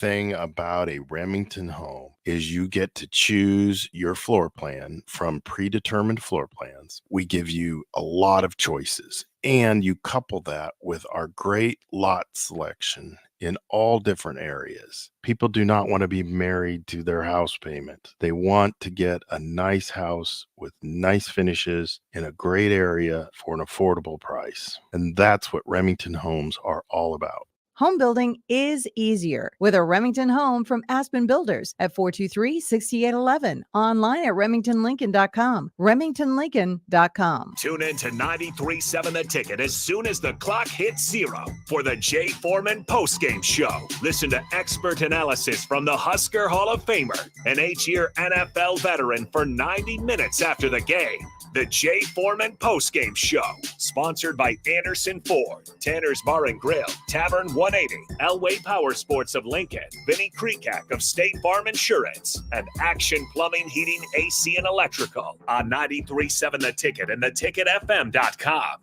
thing about a Remington home is you get to choose your floor plan from predetermined floor plans. We give you a lot of choices, and you couple that with our great lot selection in all different areas. People do not want to be married to their house payment. They want to get a nice house with nice finishes in a great area for an affordable price. And that's what Remington homes are all about. Home building is easier with a Remington home from Aspen Builders at 423-6811. Online at remingtonlincoln.com. remingtonlincoln.com. Tune in to 93.7 The Ticket as soon as the clock hits 0 for the Jay Foreman postgame show. Listen to expert analysis from the Husker Hall of Famer, an 8-year NFL veteran, for 90 minutes after the game. The Jay Foreman postgame show, sponsored by Anderson Ford, Tanner's Bar and Grill, Tavern 180, Elway Power Sports of Lincoln, Vinnie Krekak of State Farm Insurance, and Action Plumbing, Heating, AC, and Electrical on 93.7 The Ticket and theticketfm.com.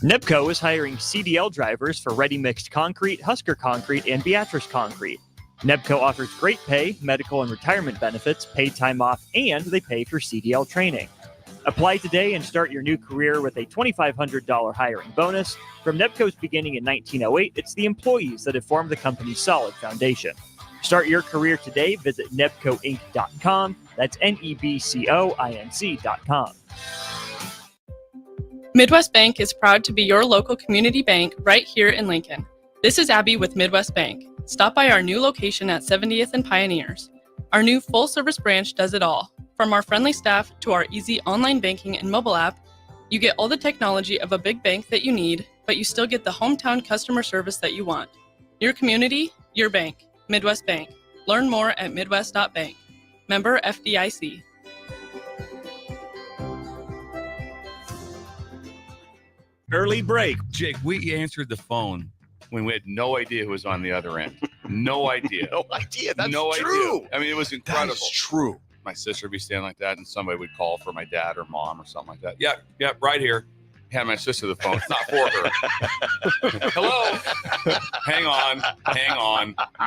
NEPCO is hiring CDL drivers for Ready Mixed Concrete, Husker Concrete, and Beatrice Concrete. NEPCO offers great pay, medical and retirement benefits, paid time off, and they pay for CDL training. Apply today and start your new career with a $2,500 hiring bonus. From NEPCO's beginning in 1908, it's the employees that have formed the company's solid foundation. Start your career today. Visit nebcoinc.com. That's NEBCOINC.com. Midwest Bank is proud to be your local community bank right here in Lincoln. This is Abby with Midwest Bank. Stop by our new location at 70th and Pioneers. Our new full-service branch does it all. From our friendly staff to our easy online banking and mobile app, you get all the technology of a big bank that you need, but you still get the hometown customer service that you want. Your community, your bank. Midwest Bank. Learn more at midwest.bank. Member FDIC. Early break. Jake, we answered the phone when we had no idea who was on the other end. No idea. No idea. That's no true. Idea. I mean, it was incredible. That is true. My sister would be standing like that, and somebody would call for my dad or mom or something like that. Yeah, right here. Hand my sister the phone. It's not for her. Hello. Hang on.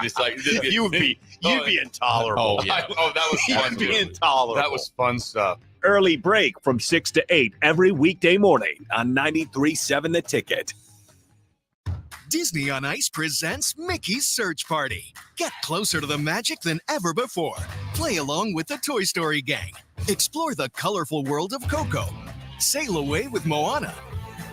Just like you'd be intolerable. Oh, yeah. Oh, that was fun. You'd be intolerable. That was fun stuff. Early break from 6 to 8 every weekday morning on 93.7 The Ticket. Disney on Ice presents Mickey's Search Party. Get closer to the magic than ever before. Play along with the Toy Story gang. Explore the colorful world of Coco. Sail away with Moana.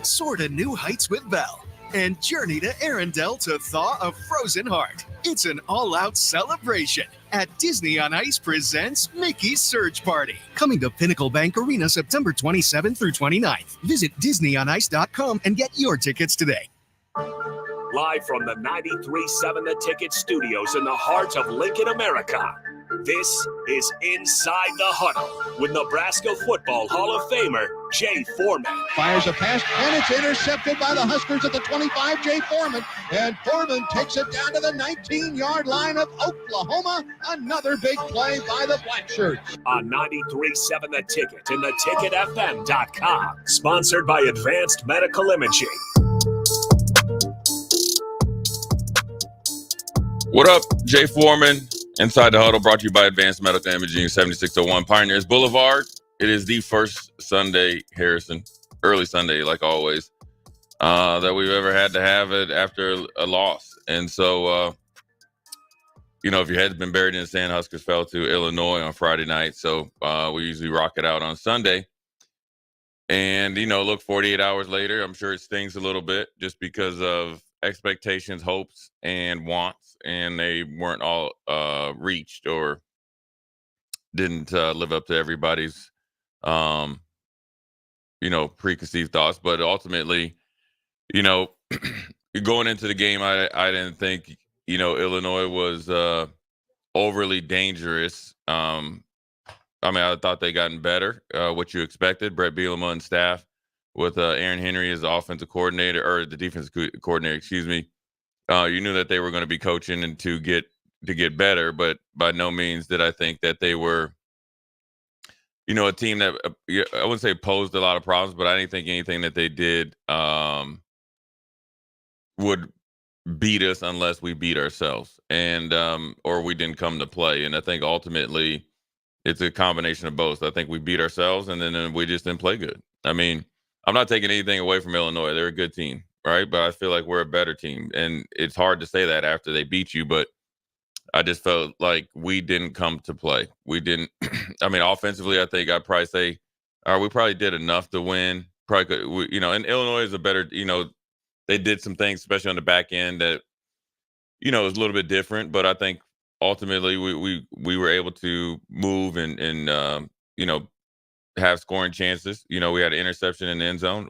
Soar to new heights with Belle. And journey to Arendelle to thaw a frozen heart. It's an all-out celebration at Disney on Ice presents Mickey's Search Party. Coming to Pinnacle Bank Arena September 27th through 29th. Visit DisneyOnIce.com and get your tickets today. Live from the 93.7 The Ticket studios in the heart of Lincoln, America. This is Inside the Huddle with Nebraska Football Hall of Famer Jay Foreman. Fires a pass, and it's intercepted by the Huskers at the 25, Jay Foreman. And Foreman takes it down to the 19-yard line of Oklahoma. Another big play by the Blackshirts. On 93.7 The Ticket and theticketfm.com. Sponsored by Advanced Medical Imaging. What up, Jay Foreman? Inside the Huddle, brought to you by Advanced Medical Imaging, 7601 Pioneers Boulevard. It is the first Sunday, Harrison, early Sunday, like always, that we've ever had to have it after a loss. And so, if your head's been buried in the sand, Huskers fell to Illinois on Friday night. So we usually rock it out on Sunday. And, look, 48 hours later, I'm sure it stings a little bit just because of expectations, hopes, and wants, and they weren't all reached or didn't live up to everybody's preconceived thoughts. But ultimately, going into the game, I didn't think Illinois was overly dangerous. I thought they gotten better, what you expected. Brett Bielema and staff with Aaron Henry as the offensive coordinator, or the defensive coordinator, excuse me. You knew that they were going to be coaching and to get better, but by no means did I think that they were, a team that I wouldn't say posed a lot of problems, but I didn't think anything that they did would beat us unless we beat ourselves, and or we didn't come to play. And I think ultimately it's a combination of both. I think we beat ourselves, and then we just didn't play good. I mean, I'm not taking anything away from Illinois. They're a good team, right? But I feel like we're a better team, and it's hard to say that after they beat you, but I just felt like we didn't come to play. We didn't. I mean, offensively, I think I'd probably say, we probably did enough to win. Probably could, and Illinois is a better, they did some things, especially on the back end that, is a little bit different. But I think ultimately we were able to move and have scoring chances. We had an interception in the end zone.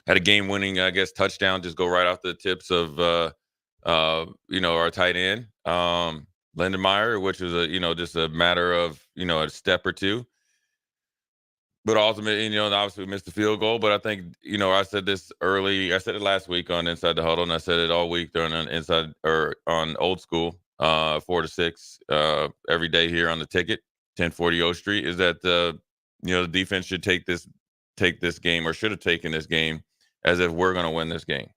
Had a game-winning, I guess, touchdown just go right off the tips of our tight end, Lindenmeyer, which was just a matter of, a step or two. But ultimately, obviously we missed the field goal. But I think, I said this early. I said it last week on Inside the Huddle, and I said it all week during on Old School, 4 to 6 every day here on the ticket, 1040 O Street, is that the defense should take this game, or should have taken this game, as if we're going to win this game.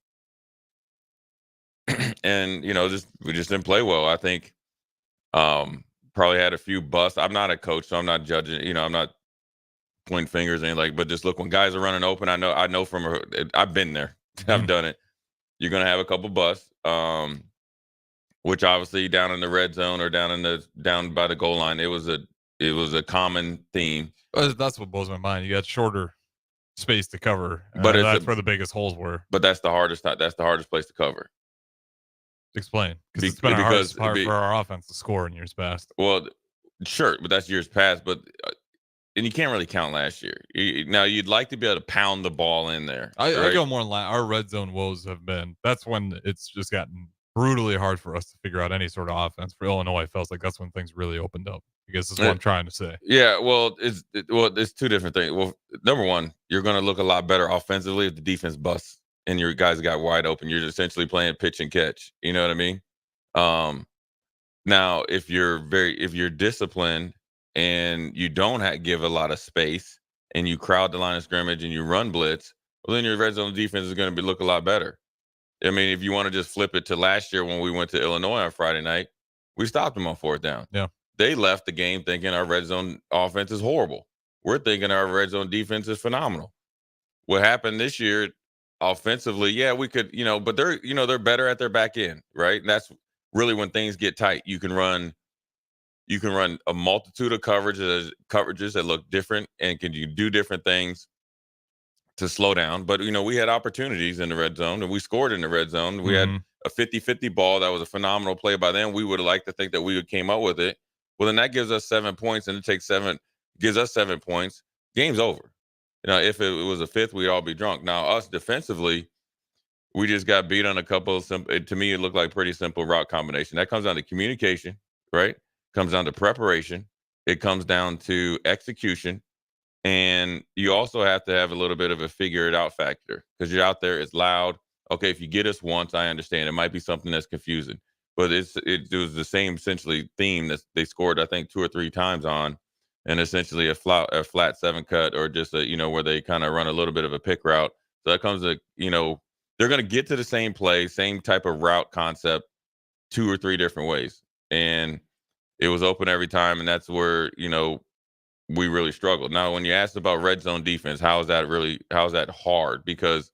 And we just didn't play well. I think probably had a few busts. I'm not a coach, so I'm not judging. I'm not pointing fingers or anything. But just look, when guys are running open, I know I've been there. I've done it. You're gonna have a couple busts, which obviously down in the red zone or down by the goal line, it was a common theme. That's what blows my mind. You got shorter space to cover, but that's where the biggest holes were. But that's the hardest place to cover. Explain, because it's been hard for our offense to score in years past. Well, sure, but that's years past. But and you can't really count last year. Now you'd like to be able to pound the ball in there. I go more in line. Our red zone woes have been. That's when it's just gotten brutally hard for us to figure out any sort of offense. For Illinois, it feels like that's when things really opened up. I guess that's what I'm trying to say. Yeah, well, it's two different things. Well, number one, you're going to look a lot better offensively if the defense busts and your guys got wide open. You're essentially playing pitch and catch. You know what I mean? Now, if you're disciplined and you don't give a lot of space and you crowd the line of scrimmage and you run blitz, well, then your red zone defense is going to look a lot better. I mean, if you want to just flip it to last year when we went to Illinois on Friday night, we stopped them on 4th down. Yeah. They left the game thinking our red zone offense is horrible. We're thinking our red zone defense is phenomenal. What happened this year offensively, yeah, we could, but they're better at their back end, right? And that's really when things get tight. You can run a multitude of coverages that look different, and you do different things to slow down. But, we had opportunities in the red zone, and we scored in the red zone. We had a 50-50 ball. That was a phenomenal play by them. We would have liked to think that we came up with it. Well, then that gives us 7 points, and gives us 7 points. Game's over. If it was a fifth, we'd all be drunk. Now, us defensively, we just got beat on a couple of simple. To me, it looked like pretty simple route combination. That comes down to communication, right? Comes down to preparation. It comes down to execution. And you also have to have a little bit of a figure it out factor, because you're out there, it's loud. Okay, if you get us once, I understand. It might be something that's confusing. But it was the same essentially theme that they scored, I think, 2 or 3 times on, and essentially a flat 7 cut, or just where they kind of run a little bit of a pick route. So that comes to they're going to get to the same play, same type of route concept, 2 or 3 different ways, and it was open every time, and that's where we really struggled. Now, when you asked about red zone defense, how is that hard? Because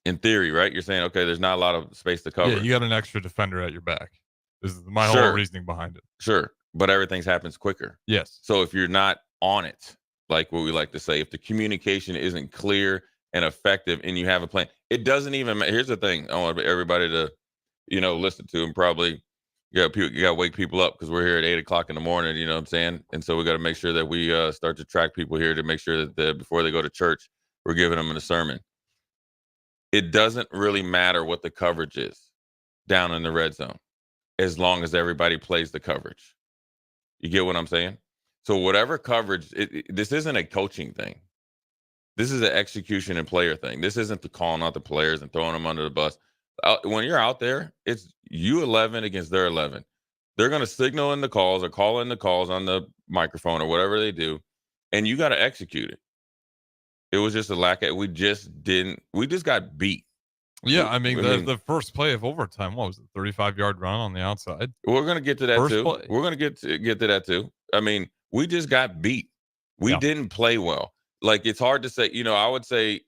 in theory, right, you're saying, okay, there's not a lot of space to cover. Yeah, you got an extra defender at your back. This is my whole reasoning behind it. Sure, but everything happens quicker. Yes. So if you're not on it, like what we like to say, if the communication isn't clear and effective and you have a plan, it doesn't even matter. Here's the thing I want everybody to, listen to, and probably you got to wake people up, because we're here at 8 o'clock in the morning, you know what I'm saying? And so we got to make sure that we start to track people here to make sure that before they go to church, we're giving them a sermon. It doesn't really matter what the coverage is down in the red zone, as long as everybody plays the coverage. You get what I'm saying? So whatever coverage, this isn't a coaching thing. This is an execution and player thing. This isn't the calling out the players and throwing them under the bus. When you're out there, it's you 11 against their 11. They're going to signal in the calls or call in the calls on the microphone or whatever they do, and you got to execute it. It was just a lack of, we just got beat. Yeah, I mean, the first play of overtime, what was it, 35-yard run on the outside? We're gonna get to that First too. play. We're gonna get to that too. I mean, we just got beat. We Yeah. didn't play well. Like, it's hard to say. I would say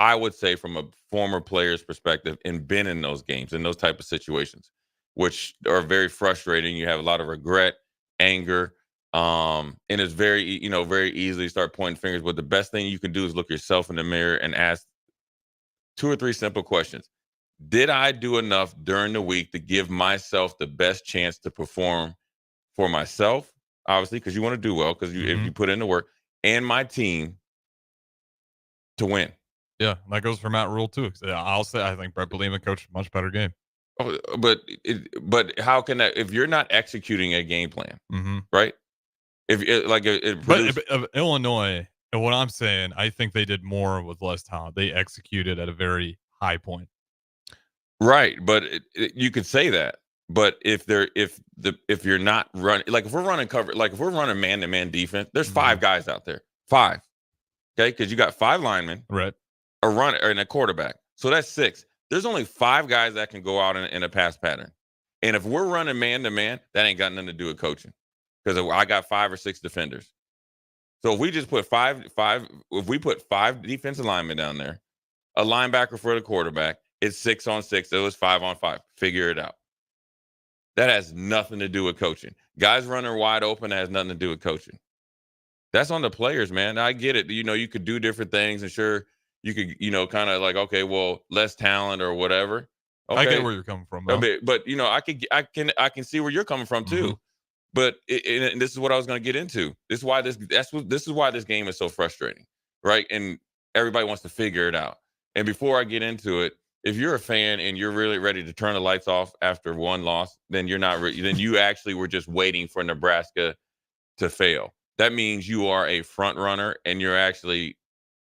I would say from a former player's perspective and been in those games, in those type of situations, which are very frustrating. You have a lot of regret, anger, and it's very very easily start pointing fingers. But the best thing you can do is look yourself in the mirror and ask 2 or 3 simple questions. Did I do enough during the week to give myself the best chance to perform for myself? Obviously, because you want to do well, because if you put in the work, and my team to win. Yeah, and that goes for Matt Rule too. I'll say I think Brett Bielema coached a much better game. Oh, but how can that, if you're not executing a game plan, right? If Illinois, and what I'm saying, I think they did more with less talent. They executed at a very high point. Right, but you could say that. But if you're not running, like if we're running cover, like if we're running man-to-man defense, there's 5 guys out there, 5. Okay, because you got 5 linemen, right, a runner and a quarterback, so that's 6. There's only 5 guys that can go out in a pass pattern, and if we're running man-to-man, that ain't got nothing to do with coaching, because I got 5 or 6 defenders. So if we just put if we put 5 defensive linemen down there, a linebacker for the quarterback, it's 6 on 6. It was 5 on 5. Figure it out. That has nothing to do with coaching. Guys running wide open, that has nothing to do with coaching. That's on the players, man. I get it. You could do different things, and sure, you could, kind of like, okay, well, less talent or whatever. Okay. I get where you're coming from, though. But I can see where you're coming from too. But and this is what I was going to get into. This is why this game is so frustrating, right? And everybody wants to figure it out. And before I get into it, if you're a fan and you're really ready to turn the lights off after one loss, then you're not. Then you actually were just waiting for Nebraska to fail. That means you are a front runner, and you're actually,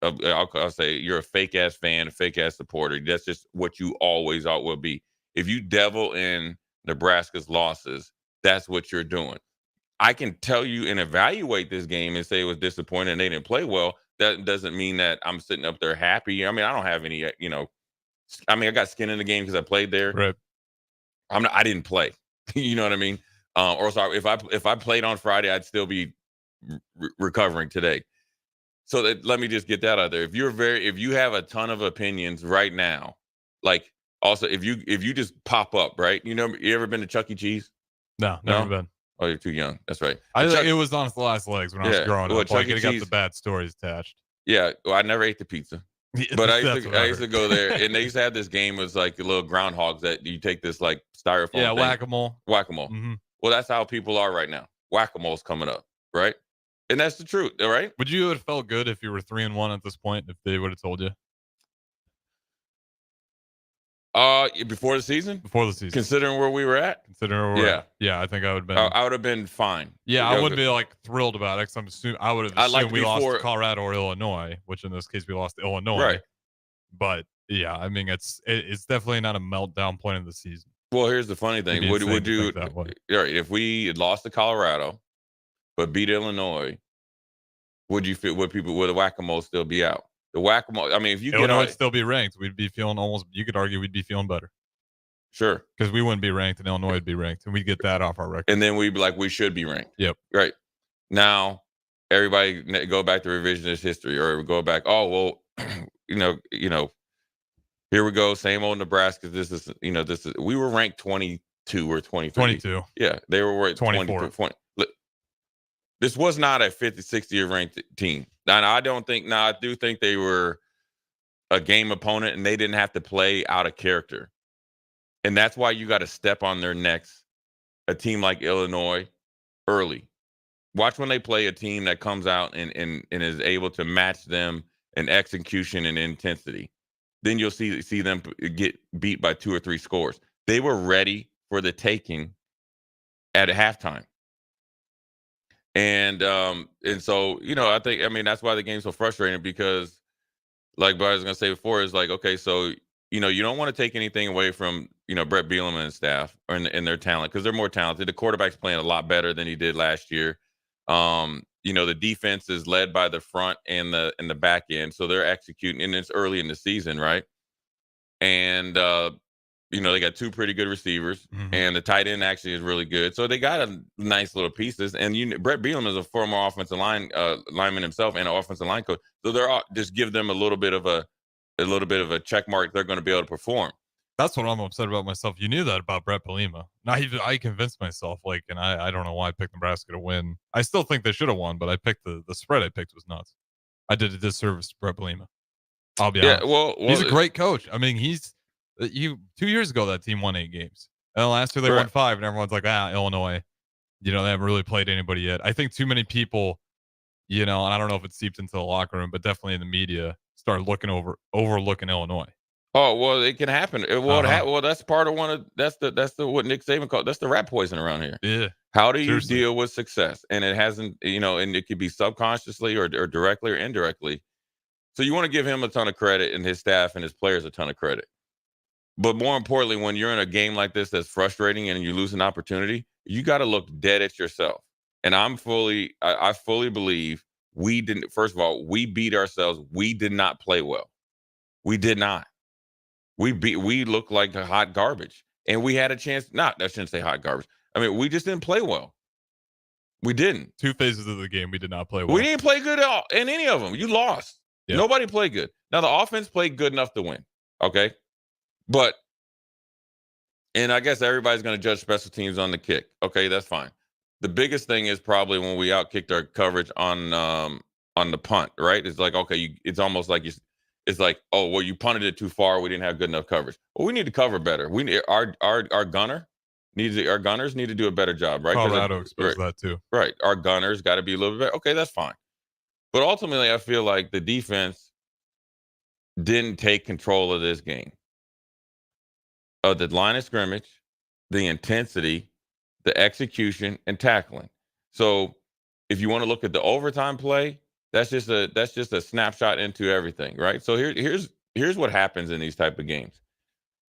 I'll say, you're a fake ass fan, a fake ass supporter. That's just what you always will be. If you devil in Nebraska's losses, that's what you're doing. I can tell you and evaluate this game and say it was disappointing and they didn't play well. That doesn't mean that I'm sitting up there happy. I mean, I don't have any, I got skin in the game because I played there. Right. I didn't play. You know what I mean? Or sorry, if I played on Friday, I'd still be recovering today. So let me just get that out there. If you have a ton of opinions right now, like also if you just pop up, right? You ever been to Chuck E. Cheese? No, never been. Oh, you're too young. That's right. I think it was on its last legs when I was growing up. Like, it got the bad stories attached. Yeah, well, I never ate the pizza. But I used to go there, and they used to have this game. It was like little groundhogs that you take this like styrofoam. Yeah, whack-a-mole. Whack-a-mole. Well, that's how people are right now. Whack-a-mole's coming up, right? And that's the truth, all right? Would you have felt good if you were 3-1 at this point, if they would have told you? Before the season? Before the season. Considering where we were at? Yeah, I think I would have been. I would have been fine. Yeah, I wouldn't be like thrilled about it, because I would have assumed we lost to Colorado or Illinois, which in this case we lost to Illinois. Right. But yeah, I mean, it's definitely not a meltdown point of the season. Well, here's the funny thing. Would you, if we had lost to Colorado but beat Illinois, would the whack-a-mole still be out? The whack-a-mole, I mean, if you Illinois would still be ranked, we'd be feeling you could argue we'd be feeling better. Sure. Because we wouldn't be ranked and Illinois would be ranked, and we'd get that off our record. And then we'd be like, we should be ranked. Yep. Right. Now, everybody go back to revisionist history, or go back, oh, well, here we go, same old Nebraska. We were ranked 22 or 23. 22. Yeah, they were ranked 24. 20. This was not a 50, 60 ranked team. I do think they were a game opponent, and they didn't have to play out of character. And that's why you got to step on their necks, a team like Illinois, early. Watch when they play a team that comes out and is able to match them in execution and intensity. Then you'll see them get beat by 2 or 3 scores. They were ready for the taking at halftime. And so, that's why the game's so frustrating, because like I was going to say before, is like, okay, so, you don't want to take anything away from, Brett Bielema and staff and their talent, because they're more talented. The quarterback's playing a lot better than he did last year. The defense is led by the front and the back end, so they're executing, and it's early in the season, right? And they got two pretty good receivers, and the tight end actually is really good. So they got a nice little pieces. And Brett Bielema is a former offensive lineman himself and an offensive line coach. So they're all, just give them a little bit of a check mark. They're going to be able to perform. That's what I'm upset about myself. You knew that about Brett Bielema. I convinced myself, and I don't know why I picked Nebraska to win. I still think they should have won, but I picked the spread I picked was nuts. I did a disservice to Brett Bielema. I'll be honest. Well, he's a great coach. I mean, 2 years ago that team won 8 games, and last year they won 5, and everyone's like, Illinois, they haven't really played anybody yet. I think too many people, and I don't know if it seeped into the locker room, but definitely in the media, start overlooking Illinois. Oh, well, it can happen. Well, that's part of that's what Nick Saban called, that's the rat poison around here. Yeah. How do you deal with success? And it hasn't, and it could be subconsciously or directly or indirectly. So you want to give him a ton of credit and his staff and his players a ton of credit. But more importantly, when you're in a game like this that's frustrating and you lose an opportunity, you got to look dead at yourself. And I fully believe we didn't. First of all, we beat ourselves. We did not play well. We did not. We looked like hot garbage, and we had a chance. I shouldn't say hot garbage. I mean, we just didn't play well. We didn't. 2 phases of the game, we did not play well. We didn't play good at all in any of them. You lost. Yeah. Nobody played good. Now the offense played good enough to win. Okay, and I guess everybody's going to judge special teams on the kick. Okay, that's fine. The biggest thing is probably when we outkicked our coverage on the punt. Right? It's like, okay, it's almost like it's like, oh, well, you punted it too far. We didn't have good enough coverage. Well, we need to cover better. We need our gunners need to do a better job, right? Colorado exposed that too. Right. Our gunners got to be a little bit better. Okay, that's fine. But ultimately, I feel like the defense didn't take control of this game. Of the line of scrimmage, the intensity, the execution, and tackling. So if you want to look at the overtime play, that's just a snapshot into everything, right? So here's what happens in these type of games.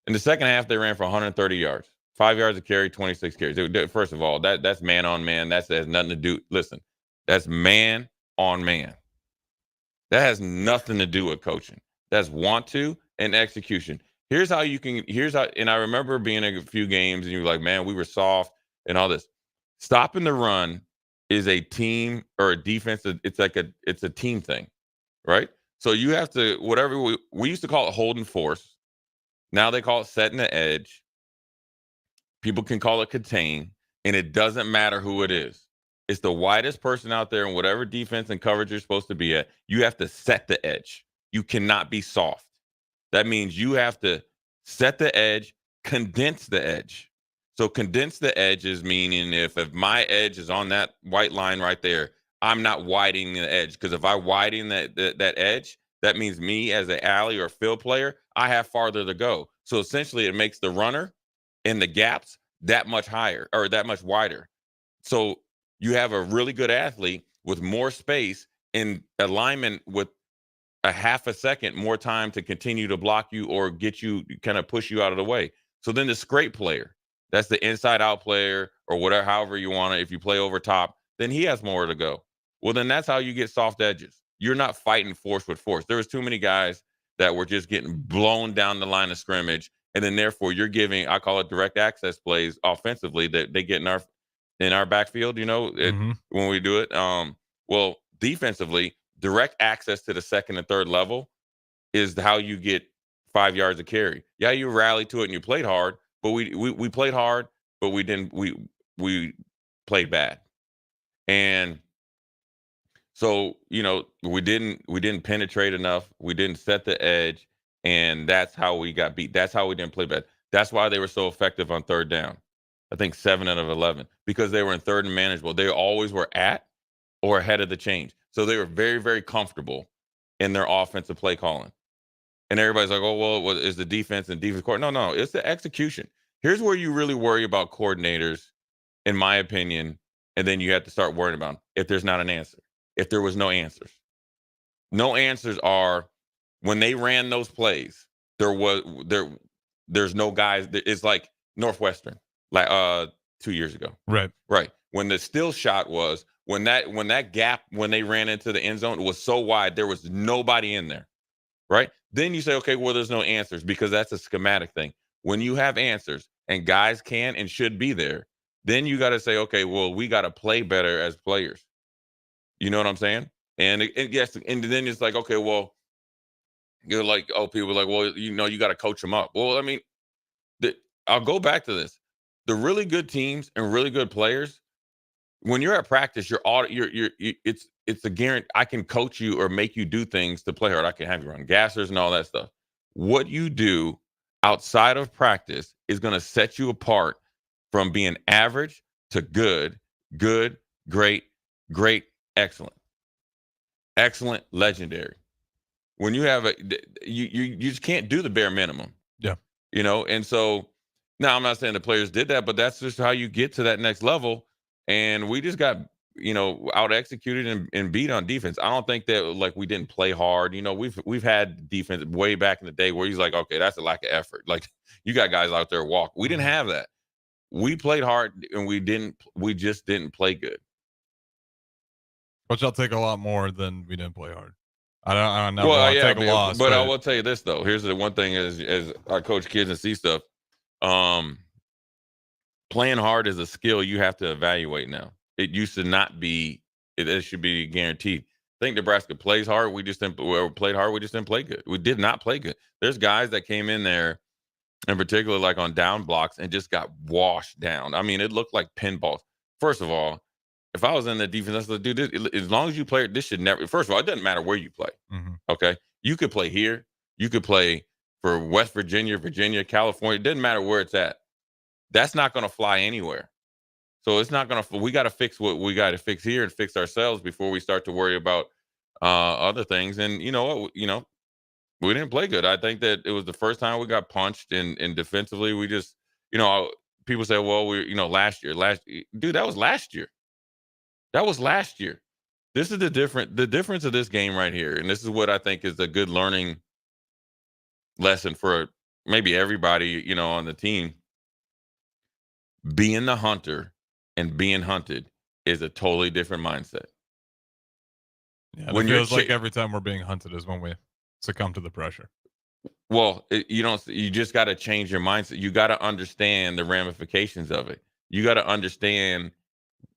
In the second half, they ran for 130 yards, 5 yards a carry, 26 carries. First of all, that's man on man. That has nothing to do. Listen, that's man on man. That has nothing to do with coaching. That's want to and execution. And I remember being in a few games and you're like, man, we were soft and all this. Stopping the run is a team or a defense. It's a team thing, right? So you have to, whatever we used to call it holding force. Now they call it setting the edge. People can call it contain, and it doesn't matter who it is. It's the widest person out there in whatever defense and coverage you're supposed to be at. You have to set the edge. You cannot be soft. That means you have to set the edge, condense the edge. So condense the edge is meaning if my edge is on that white line right there, I'm not widening the edge. Because if I widen that edge, that means me as an alley or field player, I have farther to go. So essentially it makes the runner in the gaps that much higher or that much wider. So you have a really good athlete with more space in alignment with a half a second more time to continue to block you or get you, kind of push you out of the way. So then the scrape player, that's the inside out player or whatever, however you want it. If you play over top, then he has more to go. Well, then that's how you get soft edges. You're not fighting force with force. There was too many guys that were just getting blown down the line of scrimmage. And then therefore you're giving, I call it direct access plays offensively that they get in our backfield, when we do it. Well, defensively, direct access to the second and third level is how you get 5 yards of carry. Yeah, you rally to it and you played hard, but we played hard, but we played bad. And so, we didn't penetrate enough. We didn't set the edge, and that's how we got beat. That's how we didn't play bad. That's why they were so effective on third down. I think 7 out of 11, because they were in third and manageable. They always were at or ahead of the change. So they were very, very comfortable in their offensive play calling. And everybody's like, oh, well, what is the defense and defense court? No, it's the execution. Here's where you really worry about coordinators, in my opinion, and then you have to start worrying about them if there's not an answer. If there was no answers. No answers are when they ran those plays, there's no guys. It's like Northwestern, like 2 years ago. Right. When the still shot was, when that gap, when they ran into the end zone, was so wide, there was nobody in there, right? Then you say, okay, well, there's no answers, because that's a schematic thing. When you have answers and guys can and should be there, then you got to say, okay, well, we got to play better as players. You know what I'm saying? And yes, and then it's like, okay, well, you're like, oh, people are like, well, you got to coach them up. Well, I mean, I'll go back to this. The really good teams and really good players, when you're at practice, it's a guarantee. I can coach you or make you do things to play hard. I can have you run gassers and all that stuff. What you do outside of practice is going to set you apart from being average to good, great, excellent, legendary. When you have you just can't do the bare minimum. Yeah. And so now I'm not saying the players did that, but that's just how you get to that next level. And we just got, out executed and beat on defense. I don't think that like we didn't play hard. We've had defense way back in the day where he's like, okay, that's a lack of effort. Like you got guys out there walk. We didn't have that. We played hard and we just didn't play good. Which I'll take a lot more than we didn't play hard. I don't know. Well, take a loss. But I will tell you this though. Here's the one thing as I coach kids and see stuff. Playing hard is a skill you have to evaluate now. It used to not be. It should be guaranteed. I think Nebraska plays hard. We just didn't played hard. We just didn't play good. We did not play good. There's guys that came in there, in particular, like on down blocks, and just got washed down. I mean, it looked like pinballs. First of all, if I was in the defense, I said, dude, as long as you play, this should never. First of all, it doesn't matter where you play. Okay, you could play here. You could play for West Virginia, California. It doesn't matter where it's at. That's not going to fly anywhere. So it's not going to. We got to fix what we got to fix here and fix ourselves before we start to worry about other things. And you know what? We didn't play good. I think that it was the first time we got punched, and defensively we just, people say, well, last year, dude, that was last year. That was last year. This is the difference of this game right here. And this is what I think is a good learning lesson for maybe everybody, on the team. Being the hunter and being hunted is a totally different mindset. Yeah, when it feels like every time we're being hunted is when we succumb to the pressure. Well, you just got to change your mindset. You got to understand the ramifications of it. You got to understand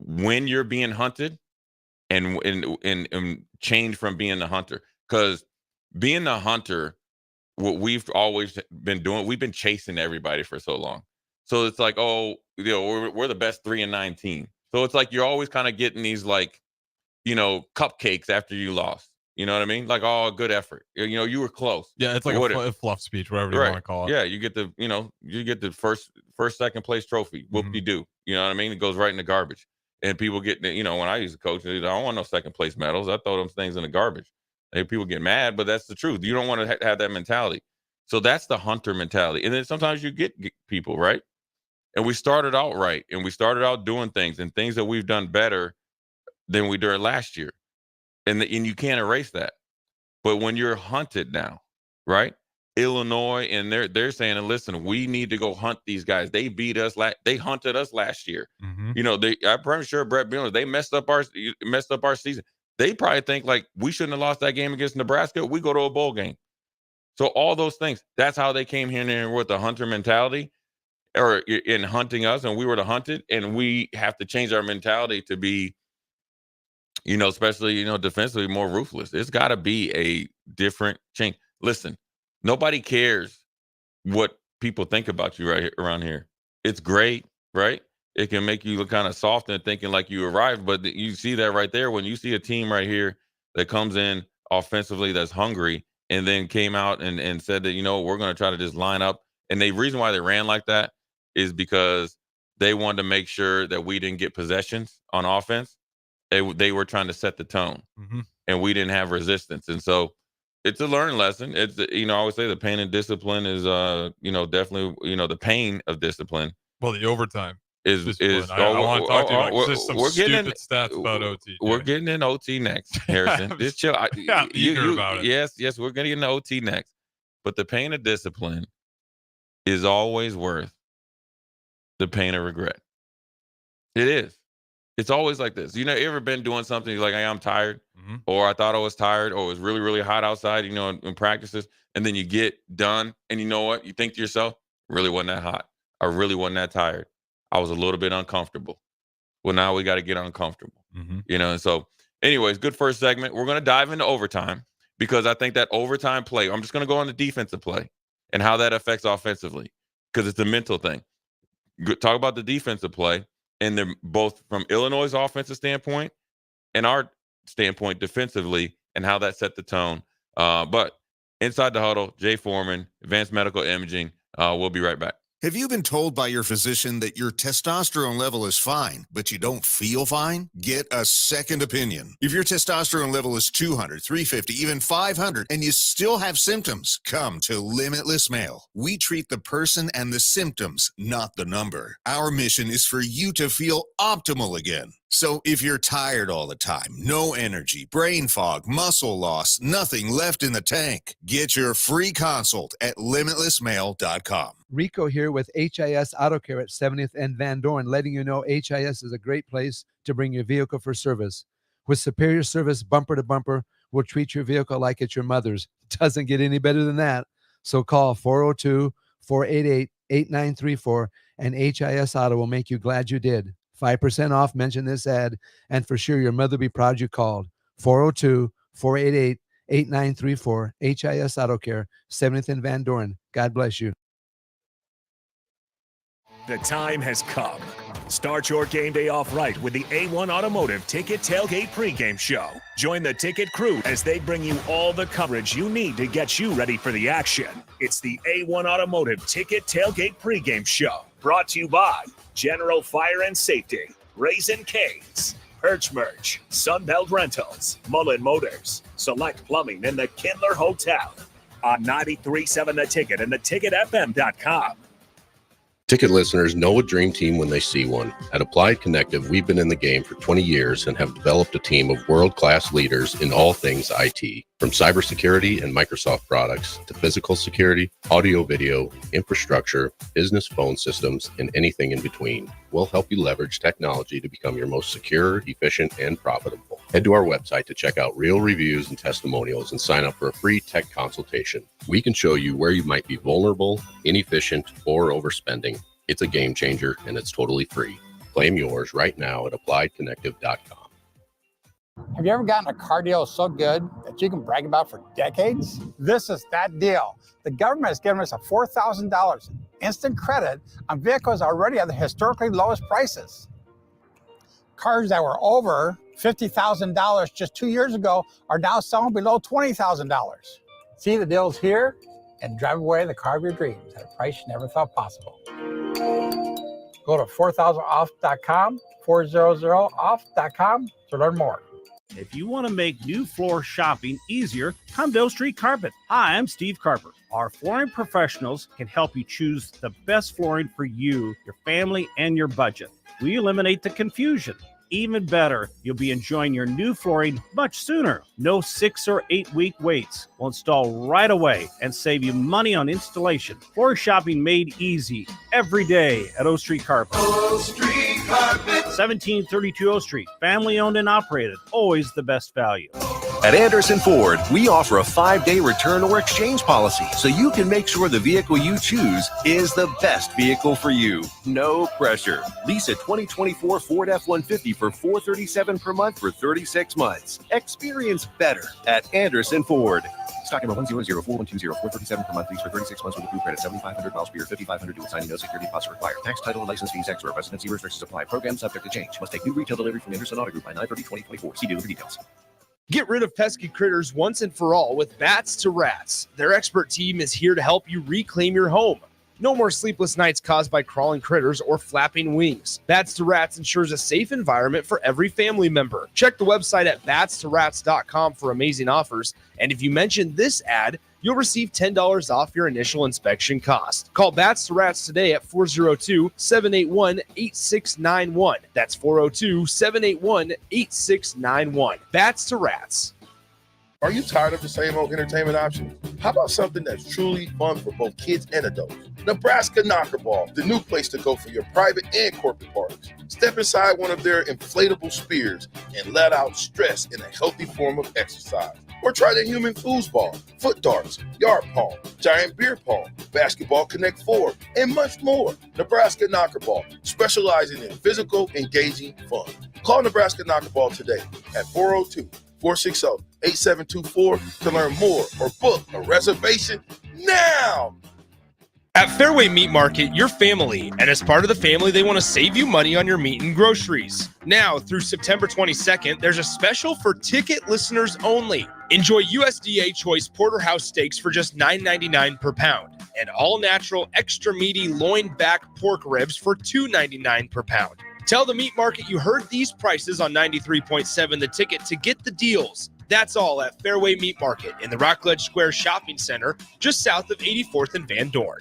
when you're being hunted and change from being the hunter. Because being the hunter, what we've always been doing, we've been chasing everybody for so long. So it's like, we're the best 3-9 team. So it's like you're always kind of getting these like, cupcakes after you lost. You know what I mean? Like, oh, good effort. You were close. Yeah, it's like a fluff speech, whatever you want to call it. Yeah, you get the first second place trophy. Whoop-de-doo. You know what I mean? It goes right in the garbage. And people get, when I used to coach, I don't want no second place medals. I throw them things in the garbage. And people get mad, but that's the truth. You don't want to have that mentality. So that's the hunter mentality. And then sometimes you get people, right? And we started out right. And we started out doing things that we've done better than we did last year. And you can't erase that. But when you're hunted now, right? Illinois, and they're saying, listen, we need to go hunt these guys. They beat us. They hunted us last year. I'm pretty sure Brett Bielema, they messed up our season. They probably think like we shouldn't have lost that game against Nebraska. We go to a bowl game. So all those things, that's how they came here and with the hunter mentality or in hunting us, and we were the hunted, and we have to change our mentality to be, especially, defensively more ruthless. It's got to be a different change. Listen, nobody cares what people think about you right here, around here. It's great, right? It can make you look kind of soft and thinking like you arrived, but you see that right there when you see a team right here that comes in offensively that's hungry and then came out and said that, we're going to try to just line up. And the reason why they ran like that is because they wanted to make sure that we didn't get possessions on offense. They were trying to set the tone, and we didn't have resistance. And so it's a learning lesson. It's, I always say the pain and discipline is, definitely, the pain of discipline. Well, the overtime is I want to talk to you about just some stupid stats about OT. We're getting in OT next, Harrison. Just chill. I'm eager about it. Yes, we're going to get into OT next. But the pain of discipline is always worth the pain of regret. It is. It's always like this. You ever been doing something, you're like, hey, I'm tired, Mm-hmm. or I thought I was tired, or it was really, really hot outside, in practices, and then you get done, and you know what? You think to yourself, really wasn't that hot. I really wasn't that tired. I was a little bit uncomfortable. Well, now we got to get uncomfortable, and so anyways, good first segment. We're going to dive into overtime because I think that overtime play, I'm just going to go on the defensive play and how that affects offensively because it's a mental thing. Talk about the defensive play, and they're both from Illinois' offensive standpoint and our standpoint defensively and how that set the tone. But inside the huddle, Jay Foreman, Advanced Medical Imaging. We'll be right back. Have you been told by your physician that your testosterone level is fine, but you don't feel fine? Get a second opinion. If your testosterone level is 200, 350, even 500, and you still have symptoms, come to Limitless Male. We treat the person and the symptoms, not the number. Our mission is for you to feel optimal again. So if you're tired all the time, no energy, brain fog, muscle loss, nothing left in the tank, get your free consult at limitlessmale.com. Rico here with HIS Auto Care at 70th and Van Dorn, letting you know HIS is a great place to bring your vehicle for service. With superior service bumper to bumper, we'll treat your vehicle like it's your mother's. Doesn't get any better than that. So call 402-488-8934 and HIS Auto will make you glad you did. 5% off, mention this ad, and for sure your mother will be proud you called. 402-488-8934, HIS Auto Care, 70th and Van Dorn. God bless you. The time has come. Start your game day off right with the A1 Automotive Ticket Tailgate pregame show. Join the ticket crew as they bring you all the coverage you need to get you ready for the action. It's the A1 Automotive Ticket Tailgate pregame show. Brought to you by General Fire and Safety, Raisin Canes, Perch Merch, Sunbelt Rentals, Mullen Motors, Select Plumbing, and the Kindler Hotel. On 93.7 The Ticket and theticketfm.com. Ticket listeners know a dream team when they see one. At Applied Connective, we've been in the game for 20 years and have developed a team of world-class leaders in all things IT. From cybersecurity and Microsoft products to physical security, audio-video, infrastructure, business phone systems, and anything in between. We'll help you leverage technology to become your most secure, efficient, and profitable. Head to our website to check out real reviews and testimonials and sign up for a free tech consultation. We can show you where you might be vulnerable, inefficient, or overspending. It's a game changer, and it's totally free. Claim yours right now at appliedconnective.com. Have you ever gotten a car deal so good that you can brag about for decades? This is that deal. The government has given us a $4,000 instant credit on vehicles already at the historically lowest prices. Cars that were over $50,000 just 2 years ago are now selling below $20,000. See the deals here and drive away the car of your dreams at a price you never thought possible. Go to 4000off.com, 400off.com to learn more. If you want to make new floor shopping easier, come to O Street Carpet. Hi, I'm Steve Carper. Our flooring professionals can help you choose the best flooring for you, your family, and your budget. We eliminate the confusion. Even better, you'll be enjoying your new flooring much sooner. No 6 or 8 week waits. We'll install right away and save you money on installation. Floor shopping made easy every day at O Street Carpet. O Street Carpet. 1732 O Street. Family owned and operated. Always the best value. At Anderson Ford, we offer a 5-day return or exchange policy so you can make sure the vehicle you choose is the best vehicle for you. No pressure. Lease a 2024 Ford F-150 for $437 per month for 36 months. Experience better at Anderson Ford. Stock number 1004120, 437 per month, lease for 36 months with approved credit, 7,500 miles per year, 5,500 due with signing, no security deposit required. Tax, title, and license fees extra. Residency restrictions apply. Program subject to change. Must take new retail delivery from Anderson Auto Group by 9/30/2024. See dealer for details. Get rid of pesky critters once and for all with Bats to Rats. Their expert team is here to help you reclaim your home. No more sleepless nights caused by crawling critters or flapping wings. Bats to Rats ensures a safe environment for every family member. Check the website at batstoRats.com for amazing offers. And if you mention this ad, you'll receive $10 off your initial inspection cost. Call Bats to Rats today at 402-781-8691. That's 402-781-8691. Bats to Rats. Are you tired of the same old entertainment options? How about something that's truly fun for both kids and adults? Nebraska Knockerball, the new place to go for your private and corporate parties. Step inside one of their inflatable spears and let out stress in a healthy form of exercise. Or try the human foosball, foot darts, yard pong, giant beer pong, basketball Connect 4, and much more. Nebraska Knockerball, specializing in physical, engaging fun. Call Nebraska Knockerball today at 402-460-8724 to learn more or book a reservation now. At Fairway Meat Market, you're family, and as part of the family, they want to save you money on your meat and groceries. Now, through September 22nd, there's a special for ticket listeners only. Enjoy USDA Choice Porterhouse steaks for just $9.99 per pound, and all-natural, extra meaty loin back pork ribs for $2.99 per pound. Tell the meat market you heard these prices on 93.7 The Ticket to get the deals. That's all at Fairway Meat Market in the Rockledge Square Shopping Center, just south of 84th and Van Dorn.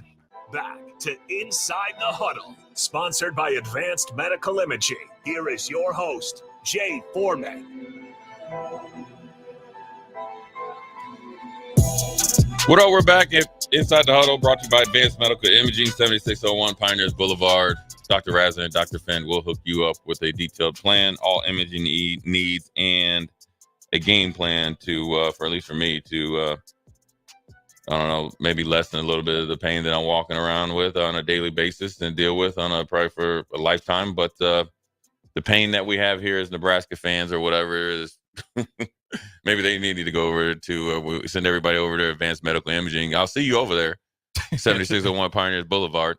Back to Inside the Huddle, sponsored by Advanced Medical Imaging. Here is your host, Jay Foreman. What up? We're back at Inside the Huddle, brought to you by Advanced Medical Imaging, 7601 Pioneers Boulevard. Dr. Razin and Dr. Fenn will hook you up with a detailed plan, all imaging needs, and a game plan to, for at least for me, to I don't know, maybe lessen a little bit of the pain that I'm walking around with on a daily basis and deal with on probably for a lifetime. But the pain that we have here as Nebraska fans or whatever is maybe they needed to go over to we send everybody over to Advanced Medical Imaging. I'll see you over there, 7601 Pioneers Boulevard.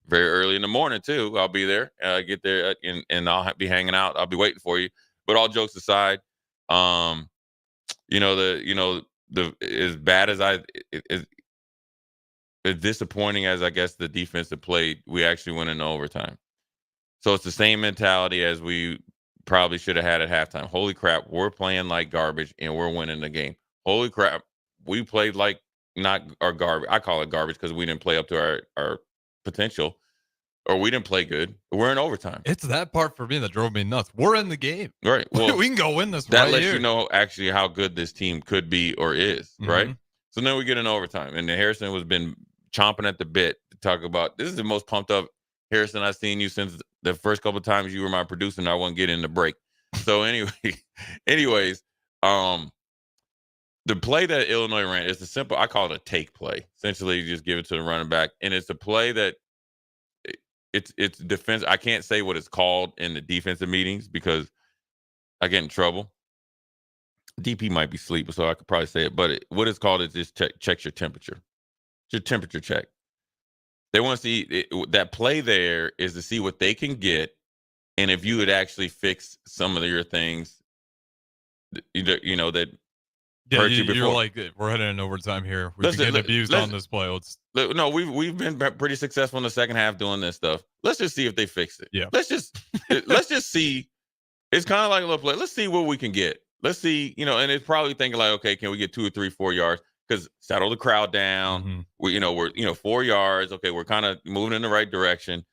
Very early in the morning too. I'll be there. Get there and I'll be hanging out. I'll be waiting for you. But all jokes aside, the as bad as as disappointing as I guess the defensive played, we actually went into overtime. So it's the same mentality as we probably should have had at halftime. Holy crap, we're playing like garbage and we're winning the game. Holy crap, we played like not our garbage. I call it garbage because we didn't play up to our potential, or we didn't play good. We're in overtime. It's that part for me that drove me nuts. We're in the game. Right. Well, we can go win this. That right lets here. you know actually how good this team could be or is, right? So then we get in overtime, and Harrison has been chomping at the bit to talk about. This is the most pumped up Harrison I've seen you since the first couple of times you were my producer, and I wasn't getting the break. So anyways, the play that Illinois ran is a simple. I call it a take play. Essentially, you just give it to the running back, and it's a play that. It's defense. I can't say what it's called in the defensive meetings because I get in trouble. DP might be asleep, so I could probably say it. But what it's called is just checks your temperature. It's your temperature check. They want to see that play there is to see what they can get, and if you would actually fix some of your things, that Yeah, hurt you before. You're like, we're heading in overtime here. We've been getting abused on this play. No, we've been pretty successful in the second half doing this stuff. Let's just see if they fix it. Yeah. Let's just see. It's kind of like a little play. Let's see what we can get. Let's see, and it's probably thinking like, okay, can we get 2 or 3, 4 yards? Because settle the crowd down. We're 4 yards. Okay, we're kind of moving in the right direction.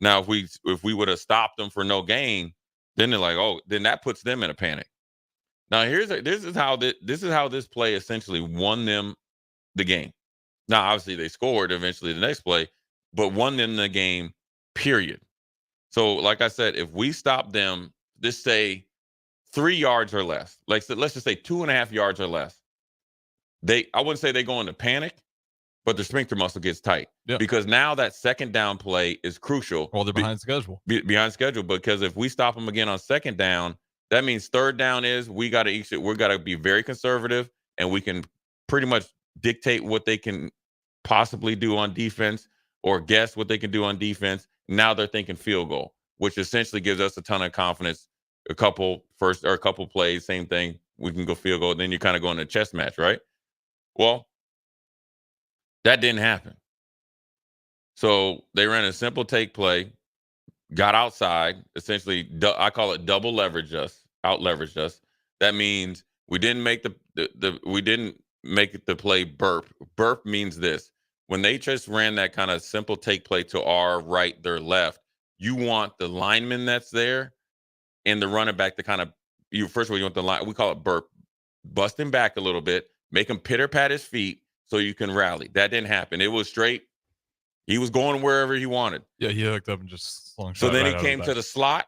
Now, if we would have stopped them for no gain, then they're like, oh, then that puts them in a panic. Now, this is how this play essentially won them the game. Now, obviously, they scored eventually the next play, but won them the game, period. So, like I said, if we stop them, just say 3 yards or less, let's just say 2.5 yards or less, I wouldn't say they go into panic, but their sphincter muscle gets tight. Yep. Because now that second down play is crucial. Well, they're behind schedule. Behind schedule, because if we stop them again on second down, that means third down is we got to be very conservative, and we can pretty much dictate what they can possibly do on defense or guess what they can do on defense. Now they're thinking field goal, which essentially gives us a ton of confidence. A couple plays, same thing. We can go field goal. Then you kind of go in a chess match, right? Well, that didn't happen. So they ran a simple take play, got outside, essentially, I call it double leveraged us, out leveraged us. That means we didn't make the play burp. Burp means this. When they just ran that kind of simple take play to our right, their left, you want the lineman that's there and the running back to kind of, first of all, you want the line, we call it burp. bust him back a little bit, make him pitter-pat his feet so you can rally. That didn't happen. It was straight. He was going wherever he wanted. Yeah, he hooked up and just slung So shot then right he out of came the to back. the slot,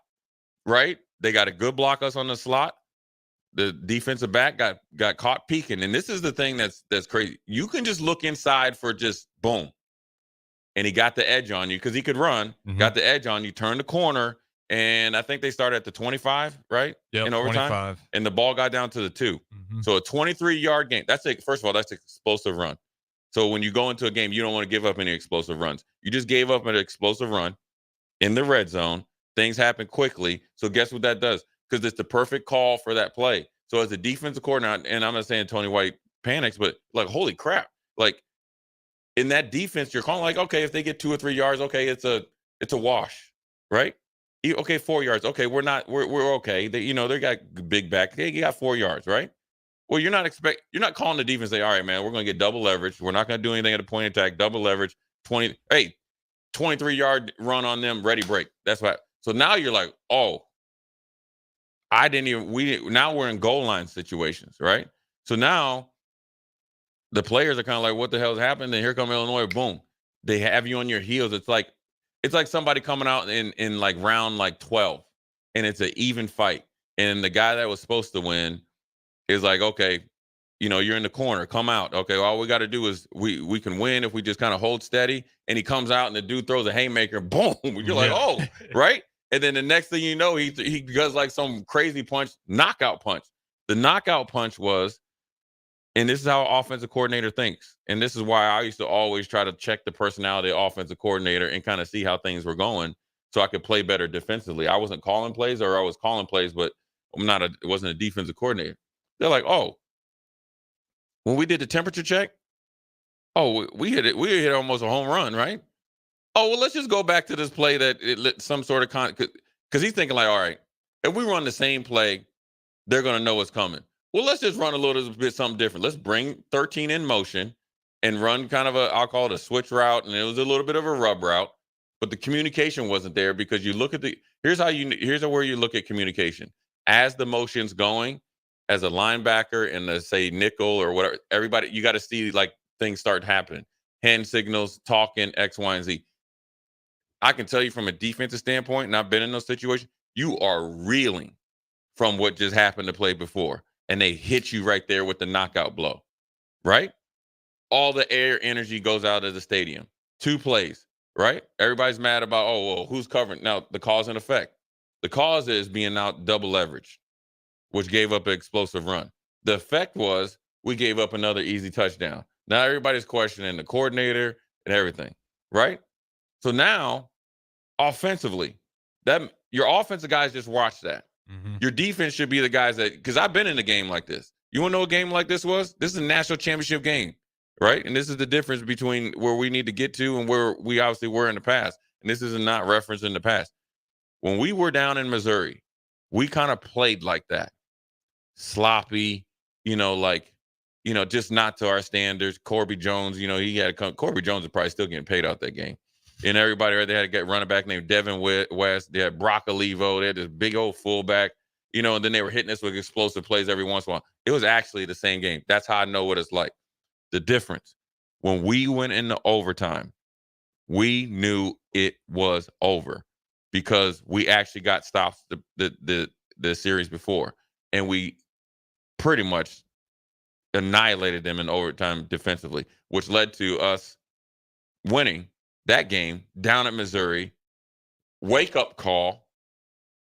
right? They got a good block us on the slot. The defensive back got caught peeking. And this is the thing that's crazy. You can just look inside for just boom. And he got the edge on you because he could run, got the edge on you, turn the corner, and I think they started at the 25, right? Yep, in overtime. 25. And the ball got down to the 2. So a 23-yard game. First of all, that's an explosive run. So when you go into a game, you don't want to give up any explosive runs. You just gave up an explosive run in the red zone. Things happen quickly. So guess what that does? Because it's the perfect call for that play. So as a defensive coordinator, and I'm not saying Tony White panics, but like, holy crap. Like in that defense, you're calling like, okay, if they get 2 or 3 yards, okay, it's a wash, right? Okay, 4 yards. Okay, we're okay. They got big back. They got 4 yards, right? Well, you're not calling the defense, say, all right, man, we're going to get double leverage. We're not going to do anything at a point of attack, double leverage, 23-yard run on them, ready break. That's why. So now you're like, oh, now we're in goal line situations, right? So now the players are kind of like, what the hell has happened? And here come Illinois, boom. They have you on your heels. It's like somebody coming out in like round like 12, and it's an even fight. And the guy that was supposed to win is like, okay, you're in the corner, come out. Okay, all we got to do is we can win if we just kind of hold steady. And he comes out and the dude throws a haymaker, boom. You're like, oh, right? And then the next thing you know, he does like some crazy punch, knockout punch. The knockout punch was, and this is how an offensive coordinator thinks. And this is why I used to always try to check the personality of the offensive coordinator and kind of see how things were going so I could play better defensively. I wasn't calling plays, or I was calling plays, but it wasn't a defensive coordinator. They're like, oh, when we did the temperature check, oh, we hit it. We hit almost a home run, right? Oh, well, let's just go back to this play that it lit some sort of because he's thinking like, all right, if we run the same play, they're going to know what's coming. Well, let's just run a little bit something different. Let's bring 13 in motion and run kind of I'll call it a switch route. And it was a little bit of a rub route, but the communication wasn't there because you look at here's where you look at communication. As the motion's going, as a linebacker and say nickel or whatever, everybody, you got to see like things start happening. Hand signals, talking, X, Y, and Z. I can tell you from a defensive standpoint, and I've been in those situations, you are reeling from what just happened to play before. And they hit you right there with the knockout blow, right? All the air energy goes out of the stadium. 2 plays, right? Everybody's mad about, oh, well, who's covering? Now, the cause and effect. The cause is being out double leveraged, which gave up an explosive run. The effect was we gave up another easy touchdown. Now everybody's questioning the coordinator and everything, right? So now, offensively, your offensive guys just watch that. Your defense should be the guys because I've been in a game like this. You want to know what a game like this was? This is a national championship game, right? And this is the difference between where we need to get to and where we obviously were in the past. And this is not reference in the past. When we were down in Missouri, we kind of played like that. Sloppy, just not to our standards. Corby Jones, Corby Jones is probably still getting paid out that game. And everybody, right, they had a running back named Devin West. They had Brock Olivo. They had this big old fullback, and then they were hitting us with explosive plays every once in a while. It was actually the same game. That's how I know what it's like. The difference, when we went into overtime, we knew it was over because we actually got stops the series before. And we pretty much annihilated them in overtime defensively, which led to us winning that game down at Missouri. Wake up call,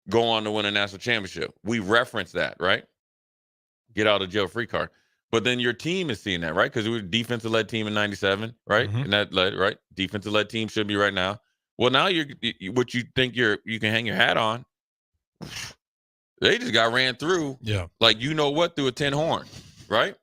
go on to win a national championship. We reference that, right? Get out of jail free card. But then your team is seeing that, right? Because we were a defensive led team in 97, right? And that led, right? Defensive led team should be right now. Well, now what you think you can hang your hat on. They just got ran through. Yeah. Like, through a tin horn, right?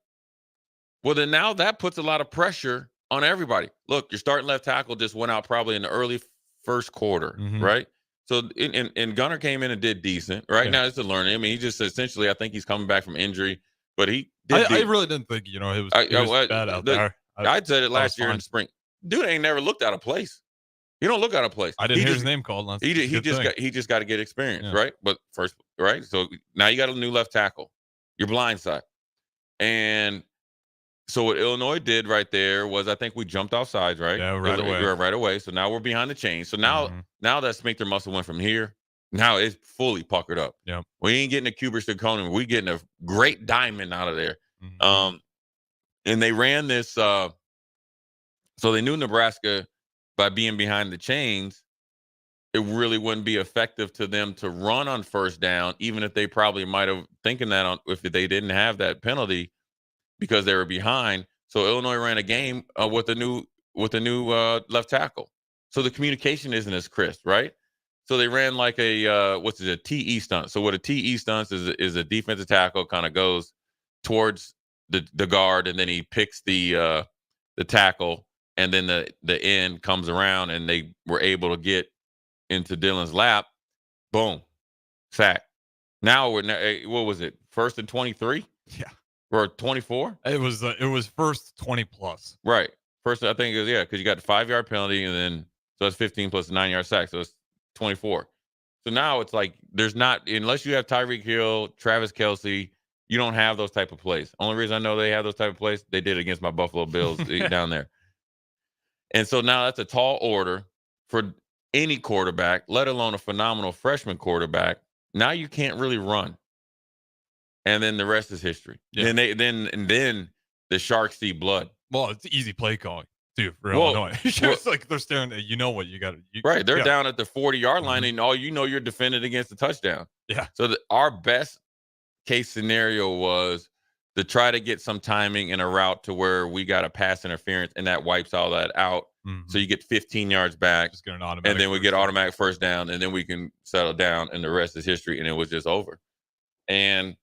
Well, then now that puts a lot of pressure on everybody. Look, your starting left tackle just went out probably in the early first quarter, right? So, and Gunner came in and did decent, right? Now it's a learning. I mean, he just essentially, I think he's coming back from injury, but he did. I really didn't think, it was bad out there. I said it last year in the spring. Dude ain't never looked out of place. He don't look out of place. I didn't hear his name called. He just got to get experience, right? But first, right? So now you got a new left tackle. Your blind side. And so what Illinois did right there was, I think we jumped off sides, right? Yeah, right away. We were right away. So now we're behind the chain. So now that sphincter muscle went from here. Now it's fully puckered up. Yep. We ain't getting a cubic zirconium. We getting a great diamond out of there. And they ran this. So they knew Nebraska, by being behind the chains, it really wouldn't be effective to them to run on first down, even if they probably might have thinking that if they didn't have that penalty because they were behind. So Illinois ran a game with a new left tackle. So the communication isn't as crisp, right? So they ran like a TE stunt. So what a TE stunt is a defensive tackle kind of goes towards the guard, and then he picks the tackle, and then the end comes around, and they were able to get into Dylan's lap. Boom, sack. Now what was it? 1st and 23? Yeah. Or 24? It was first 20 plus. Right. First, I think it was, because you got the 5-yard penalty, and then so it's 15 plus a 9-yard sack, so it's 24. So now it's like there's not, unless you have Tyreek Hill, Travis Kelce, you don't have those type of plays. Only reason I know they have those type of plays, they did it against my Buffalo Bills down there. And so now that's a tall order for any quarterback, let alone a phenomenal freshman quarterback. Now you can't really run. And then the rest is history. Yeah. Then the Sharks see blood. Well, it's easy play calling too for Illinois. It's like they're staring at, what you got to. Right, they're down at the 40-yard line, and all you're defended against a touchdown. Yeah. So our best case scenario was to try to get some timing in a route to where we got a pass interference, and that wipes all that out. So you get 15 yards back, just get an automatic, and then we get automatic first down, and then we can settle down, and the rest is history. And it was just over. And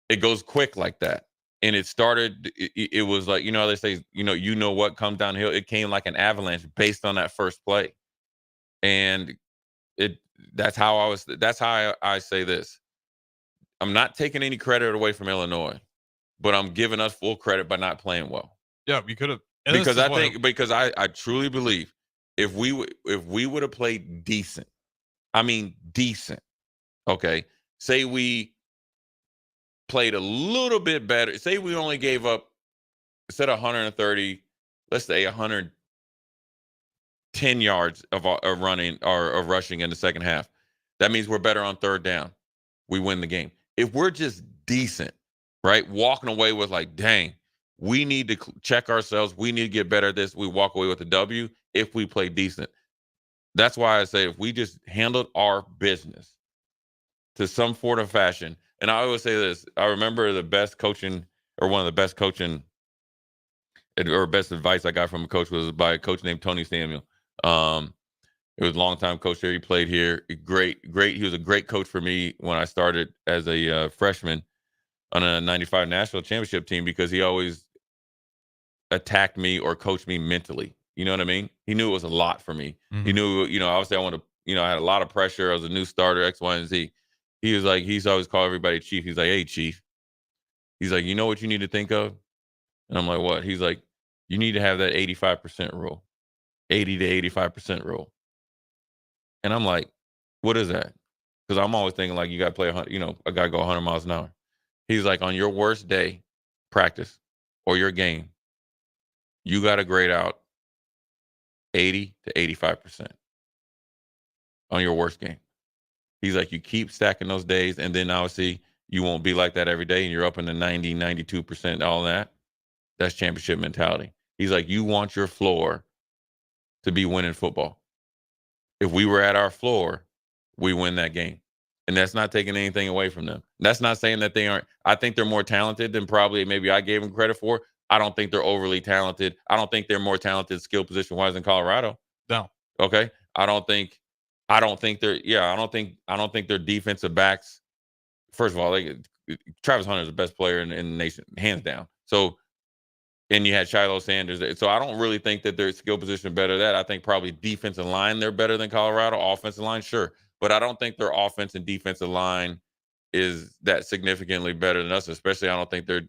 it goes quick like that. And it started, it was like, they say, what comes downhill. It came like an avalanche based on that first play. And that's how I say this. I'm not taking any credit away from Illinois, but I'm giving us full credit by not playing well. Yeah, we could have. Because I truly believe if we would have played decent, okay, say we played a little bit better. Say we only gave up, instead of 130, let's say 110 yards of running or of rushing in the second half. That means we're better on third down. We win the game. If we're just decent, right, walking away with like, dang, we need to check ourselves. We need to get better at this. We walk away with a W if we play decent. That's why I say if we just handled our business to some sort of fashion. And I always say this. I remember the best coaching, or one of the best coaching or best advice I got from a coach was by a coach named Tony Samuel. It was a long-time coach here. He played here. Great. He was a great coach for me when I started as a freshman on a 95 national championship team, because he always attacked me or coached me mentally. You know what I mean? He knew it was a lot for me. He knew, obviously I wanted to, I had a lot of pressure. I was a new starter, X, Y, and Z. He was like, he's always called everybody chief. He's like, hey, chief. He's like, you know what you need to think of? And I'm like, what? He's like, you need to have that 85% rule, 80 to 85% rule. And I'm like, what is that? Because I'm always thinking like you got to play, I got to go 100 miles an hour. He's like, on your worst day, practice, or your game, you got to grade out 80 to 85% on your worst game. He's like, you keep stacking those days, and then obviously you won't be like that every day, and you're up in the 90, 92%, all that. That's championship mentality. He's like, you want your floor to be winning football. If we were at our floor, we win that game. And that's not taking anything away from them. That's not saying that they aren't. I think they're more talented than probably maybe I gave them credit for. I don't think they're overly talented. I don't think they're more talented skill position-wise than Colorado. No. Okay. I don't think their defensive backs. First of all, Travis Hunter is the best player in the nation, hands down. So, and you had Shiloh Sanders. So I don't really think that their skill position better than that. I think probably defensive line, they're better than Colorado. Offensive line, sure. But I don't think their offense and defensive line is that significantly better than us. Especially, I don't think their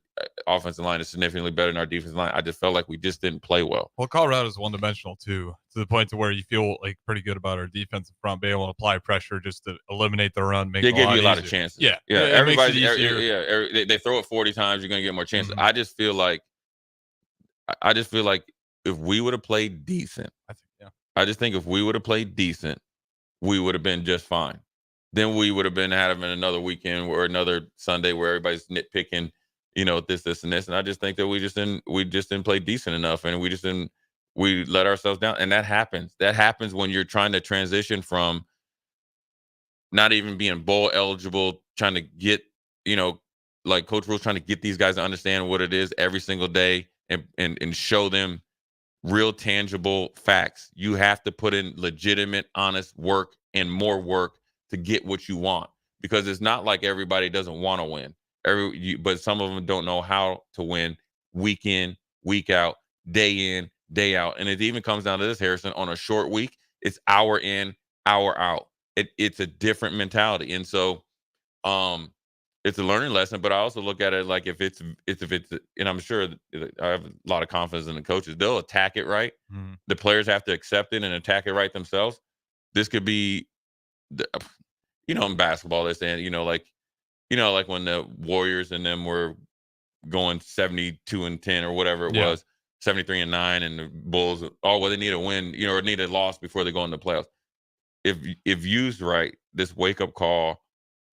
offensive line is significantly better than our defensive line. I just felt like we just didn't play well. Well, Colorado's one-dimensional too, to the point to where you feel like pretty good about our defensive front, being able to apply pressure just to eliminate the run. They give you a lot of chances. Yeah, Everybody, they throw it 40 times, you're gonna get more chances. Mm-hmm. I just feel like if we would have played decent, I just think if we would have played decent, we would have been just fine. Then we would have been having another weekend or another Sunday where everybody's nitpicking, this and this. And I just think that we just didn't play decent enough, and we let ourselves down. And that happens. That happens when you're trying to transition from not even being bowl eligible, trying to get, like Coach Rule's trying to get these guys to understand what it is every single day and show them real tangible facts. You have to put in legitimate, honest work and more work to get what you want, because it's not like everybody doesn't want to win. But some of them don't know how to win week in, week out, day in, day out. And it even comes down to this, Harrison, on a short week, it's hour in, hour out. It's a different mentality. And so it's a learning lesson, but I also look at it like if it's, and I'm sure I have a lot of confidence in the coaches, they'll attack it right. Mm-hmm. The players have to accept it and attack it right themselves. This could be, in basketball, they're saying, like when the Warriors and them were going 72-10 or whatever it was, 73-9, and the Bulls, they need a win, or need a loss before they go into the playoffs. If used right, this wake up call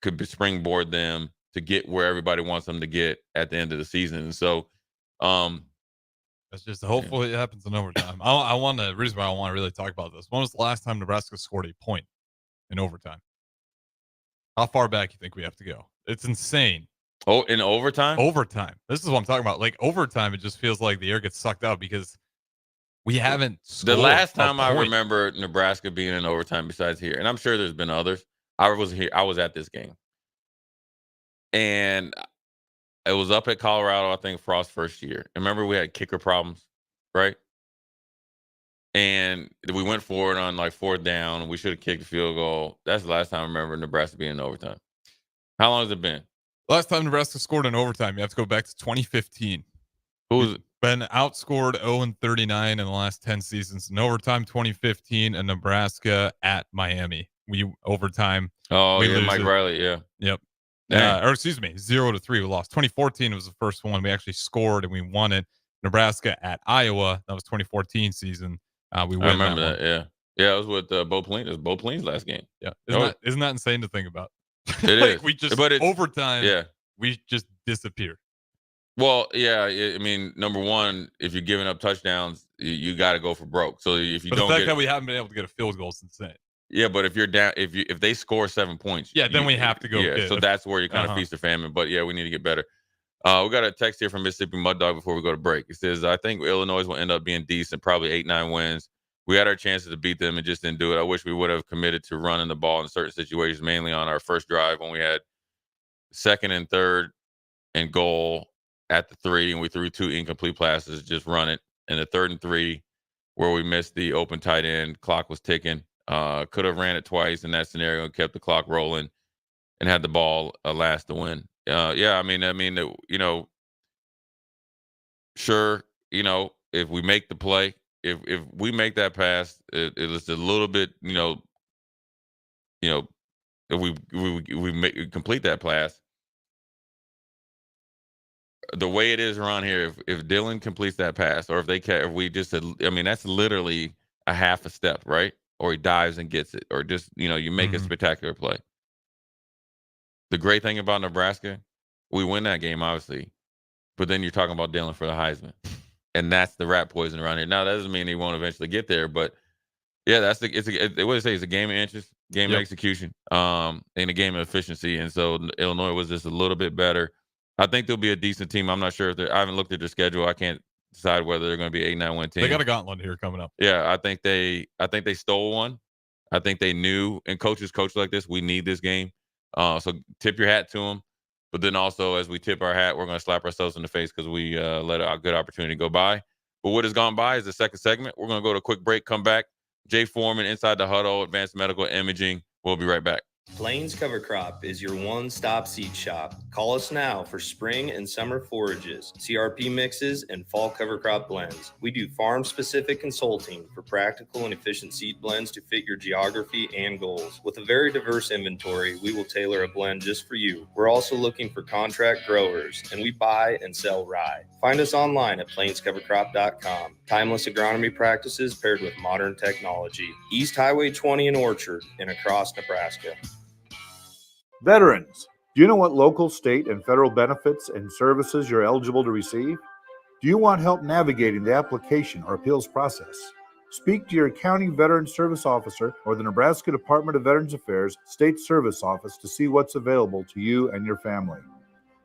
could springboard them to get where everybody wants them to get at the end of the season. And so, that's just hopefully it happens in overtime. The reason why I want to really talk about this. When was the last time Nebraska scored a point in overtime? How far back you think we have to go? It's insane. Oh, in overtime? Overtime. This is what I'm talking about. Like overtime, it just feels like the air gets sucked out because we haven't scored. The last time I remember Nebraska being in overtime, besides here, and I'm sure there's been others. I was at this game, and it was up at Colorado. I think Frost's first year. Remember, we had kicker problems, right? And we went forward on like fourth down, and we should have kicked a field goal. That's the last time I remember Nebraska being in overtime. How long has it been? Last time Nebraska scored in overtime, you have to go back to 2015. Who's been outscored 0-39 in the last 10 seasons? In overtime, 2015, and Nebraska at Miami. We overtime. Mike Riley, yeah. Yep. Or excuse me, 0-3. We lost. 2014 was the first one. We actually scored and we won it. Nebraska at Iowa. That was 2014 season. We win. I remember that. Yeah. Yeah, it was with Bo Pelini. It was Bo Pelini's last game. Yeah. Isn't that insane to think about? It like is. We just, but overtime, yeah. We just disappear. Well, yeah. I mean, number one, if you're giving up touchdowns, you got to go for broke. So if you but don't the fact that we haven't been able to get a field goal is insane. Yeah, but if you're down, if they score 7 points, then we have to go. Yeah, so that's where you kind of feast or famine. But yeah, we need to get better. We got a text here from Mississippi Mud Dog before we go to break. It says, I think Illinois will end up being decent, probably 8-9 wins. We had our chances to beat them and just didn't do it. I wish we would have committed to running the ball in certain situations, mainly on our first drive when we had second and third and goal at the 3, and we threw 2 incomplete passes, just run it. And the 3rd and 3, where we missed the open tight end, clock was ticking. Could have ran it twice in that scenario and kept the clock rolling and had the ball last to win. Sure, if we make the play, if we make that pass, it is a little bit, if we complete that pass, the way it is around here, if Dylan completes that pass, or that's literally a half a step, right? Or he dives and gets it, or just, you make a spectacular play. The great thing about Nebraska, we win that game, obviously, but then you're talking about Dylan for the Heisman. And that's the rat poison around here. Now, that doesn't mean he won't eventually get there, but yeah, it's a game of interest, game of execution, and a game of efficiency. And so Illinois was just a little bit better. I think they'll be a decent team. I'm not sure if I haven't looked at their schedule. I can't decide whether they're going to be 8-9 win team. They got a gauntlet here coming up. Yeah, I think they stole one. I think they knew, and coaches coach like this, we need this game. So tip your hat to them. But then also, as we tip our hat, we're going to slap ourselves in the face because we let a good opportunity go by. But what has gone by is the second segment. We're going to go to a quick break, come back. Jay Foreman, Inside the Huddle, Advanced Medical Imaging. We'll be right back. Plains Cover Crop is your one-stop seed shop. Call us now for spring and summer forages, CRP mixes, and fall cover crop blends. We do farm-specific consulting for practical and efficient seed blends to fit your geography and goals. With a very diverse inventory, we will tailor a blend just for you. We're also looking for contract growers, and we buy and sell rye. Find us online at plainscovercrop.com. Timeless agronomy practices paired with modern technology. East Highway 20 in Orchard and across Nebraska. Veterans, do you know what local, state, and federal benefits and services you're eligible to receive? Do you want help navigating the application or appeals process? Speak to your county veteran service officer or the Nebraska Department of Veterans Affairs State Service Office to see what's available to you and your family.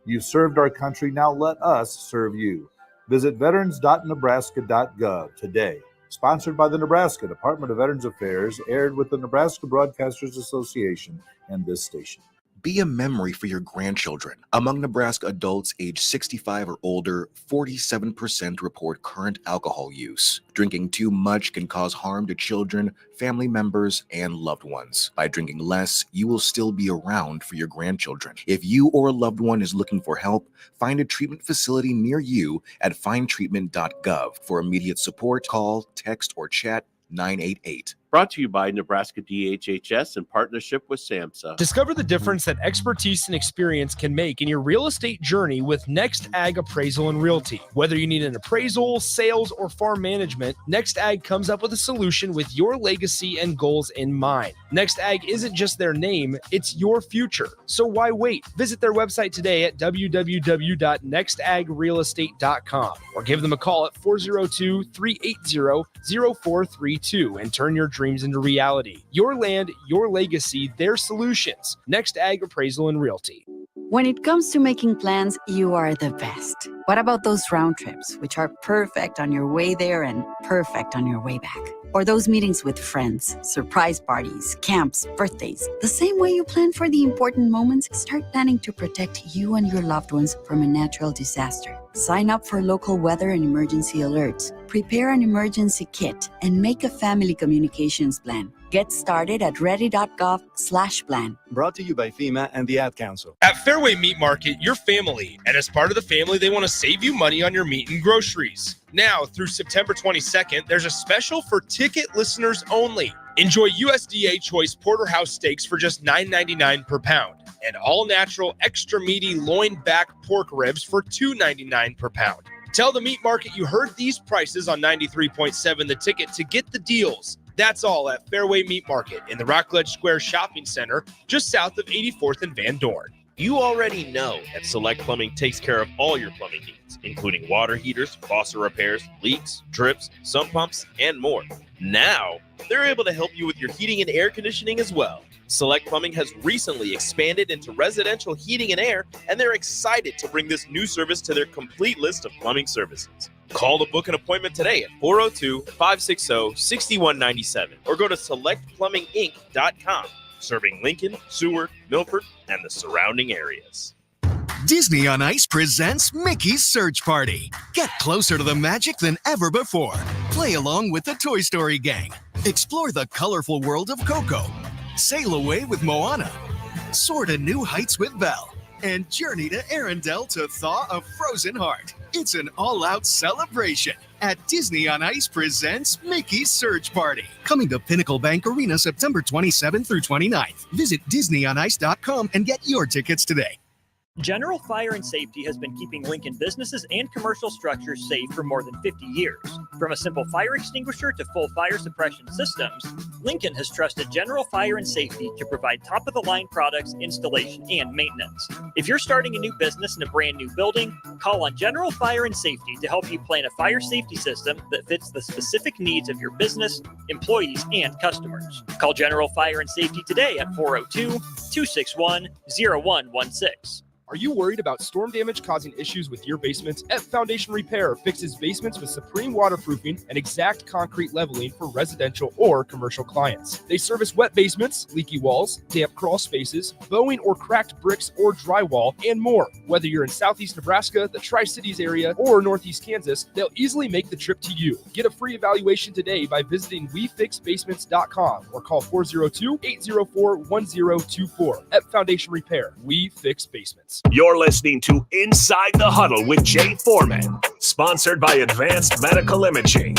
You've served our country, now let us serve you. Visit veterans.nebraska.gov today. Sponsored by the Nebraska Department of Veterans Affairs, aired with the Nebraska Broadcasters Association and this station. Be a memory for your grandchildren. Among Nebraska adults age 65 or older, 47% report current alcohol use. Drinking too much can cause harm to children, family members, and loved ones. By drinking less, you will still be around for your grandchildren. If you or a loved one is looking for help, find a treatment facility near you at findtreatment.gov. For immediate support, call, text, or chat 988. Brought to you by Nebraska DHHS in partnership with SAMHSA. Discover the difference that expertise and experience can make in your real estate journey with Next Ag Appraisal and Realty. Whether you need an appraisal, sales, or farm management, Next Ag comes up with a solution with your legacy and goals in mind. Next Ag isn't just their name, it's your future. So why wait? Visit their website today at www.nextagrealestate.com or give them a call at 402-380-0432 and turn your dreams into reality. Your land, your legacy, their solutions. Next Ag Appraisal and Realty. When it comes to making plans, you are the best. What about those round trips, which are perfect on your way there and perfect on your way back? Or those meetings with friends, surprise parties, camps, birthdays. The same way you plan for the important moments, start planning to protect you and your loved ones from a natural disaster. Sign up for local weather and emergency alerts. Prepare an emergency kit and make a family communications plan. Get started at ready.gov/plan. Brought to you by FEMA and the Ad Council. At Fairway Meat Market, you're family. And as part of the family, they want to save you money on your meat and groceries. Now, through September 22nd, there's a special for ticket listeners only. Enjoy USDA Choice Porterhouse steaks for just $9.99 per pound. And all-natural, extra meaty loin back pork ribs for $2.99 per pound. Tell the meat market you heard these prices on 93.7 The Ticket to get the deals. That's all at Fairway Meat Market in the Rockledge Square Shopping Center, just south of 84th and Van Dorn. You already know that Select Plumbing takes care of all your plumbing needs, including water heaters, faucet repairs, leaks, drips, sump pumps, and more. Now, they're able to help you with your heating and air conditioning as well. Select Plumbing has recently expanded into residential heating and air, and they're excited to bring this new service to their complete list of plumbing services. Call to book an appointment today at 402-560-6197 or go to selectplumbinginc.com, serving Lincoln, Seward, Milford, and the surrounding areas. Disney on Ice presents Mickey's Search Party. Get closer to the magic than ever before. Play along with the Toy Story gang. Explore the colorful world of Coco. Sail away with Moana. Soar to new heights with Belle. And journey to Arendelle to thaw a frozen heart. It's an all-out celebration at Disney on Ice presents Mickey's Search Party. Coming to Pinnacle Bank Arena September 27th through 29th. Visit DisneyOnIce.com and get your tickets today. General Fire and Safety has been keeping Lincoln businesses and commercial structures safe for more than 50 years. From a simple fire extinguisher to full fire suppression systems, Lincoln has trusted General Fire and Safety to provide top-of-the-line products, installation, and maintenance. If you're starting a new business in a brand new building, call on General Fire and Safety to help you plan a fire safety system that fits the specific needs of your business, employees, and customers. Call General Fire and Safety today at 402-261-0116. Are you worried about storm damage causing issues with your basement? F Foundation Repair fixes basements with supreme waterproofing and exact concrete leveling for residential or commercial clients. They service wet basements, leaky walls, damp crawl spaces, bowing or cracked bricks or drywall, and more. Whether you're in southeast Nebraska, the Tri-Cities area, or northeast Kansas, they'll easily make the trip to you. Get a free evaluation today by visiting wefixbasements.com or call 402-804-1024. F Foundation Repair. We fix basements. You're listening to Inside the Huddle with Jay Foreman, sponsored by Advanced Medical Imaging.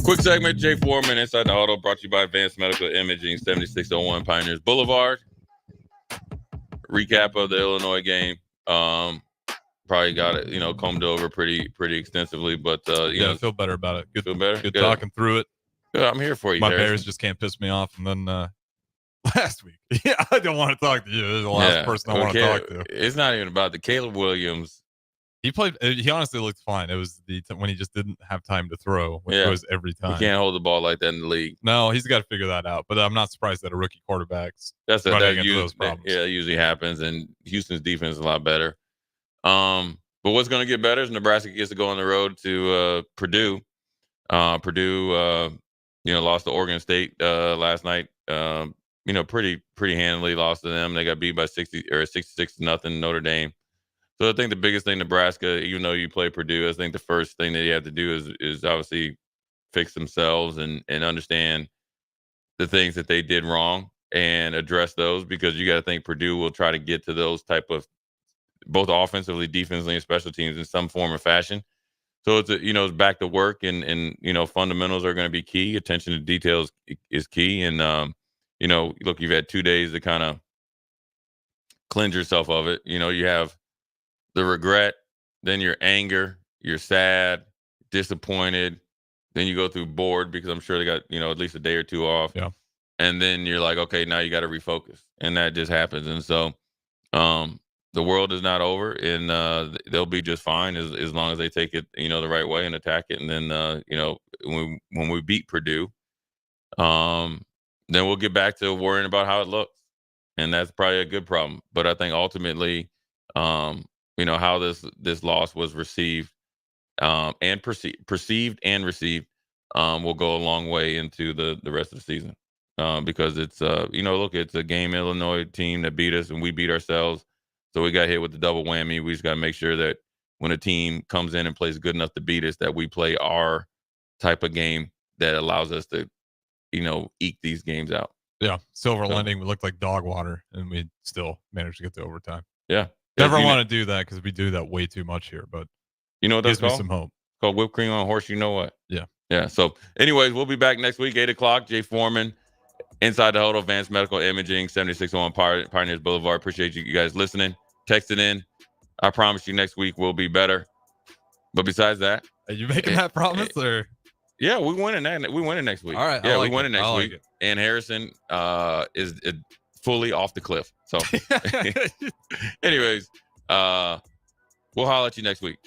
Quick segment, Jay Foreman, Inside the Huddle, brought to you by Advanced Medical Imaging, 7601 Pioneers Boulevard. Recap of the Illinois game. Probably got it, combed over pretty extensively, but I feel better about it. Good, feel better. Good talking through it. Good, I'm here for you. My Harrison. Bears just can't piss me off. And then last week, I don't want to talk to you. This is the last person I want to talk to. It's not even about the Caleb Williams. He played. He honestly looked fine. It was when he just didn't have time to throw, which was every time. He can't hold the ball like that in the league. No, he's got to figure that out. But I'm not surprised that a rookie quarterback's running into those problems. Yeah, it usually happens, and Houston's defense is a lot better. But what's going to get better is Nebraska gets to go on the road to Purdue. Purdue, lost to Oregon State last night. Pretty handily lost to them. They got beat by 66-0 Notre Dame. So I think the biggest thing Nebraska, even though you play Purdue, I think the first thing that you have to do is obviously fix themselves and understand the things that they did wrong and address those, because you got to think Purdue will try to get to those type of both offensively, defensively, and special teams in some form or fashion. So it's back to work, and fundamentals are going to be key. Attention to details is key, and look, you've had 2 days to kind of cleanse yourself of it. You have the regret, then your anger, you're sad, disappointed, then you go through bored because I'm sure they got at least a day or two off, and then you're like, okay, now you got to refocus, and that just happens, and so the world is not over, and they'll be just fine as long as they take it, the right way and attack it. And then, when we beat Purdue, then we'll get back to worrying about how it looks, and that's probably a good problem. But I think ultimately, how this loss was received and perceived and received will go a long way into the rest of the season, because it's look, it's a game Illinois team that beat us, and we beat ourselves. So we got hit with the double whammy. We just got to make sure that when a team comes in and plays good enough to beat us, that we play our type of game that allows us to, eke these games out. Yeah. Silver lining, we looked like dog water, and we still managed to get to overtime. Yeah. Never want to do that because we do that way too much here, but what that's gives called? Me some hope. It's called whipped cream on a horse. You know what? Yeah. Yeah. So anyways, we'll be back next week, 8:00. Jay Foreman, Inside the Huddle, Advanced Medical Imaging, 7601 Pioneers Boulevard. Appreciate you guys listening, texting in. I promise you next week will be better. But besides that, are you making that promise or? Yeah, we winning next week. All right. Yeah, we winning next week. And Harrison is fully off the cliff. So anyways, we'll holler at you next week.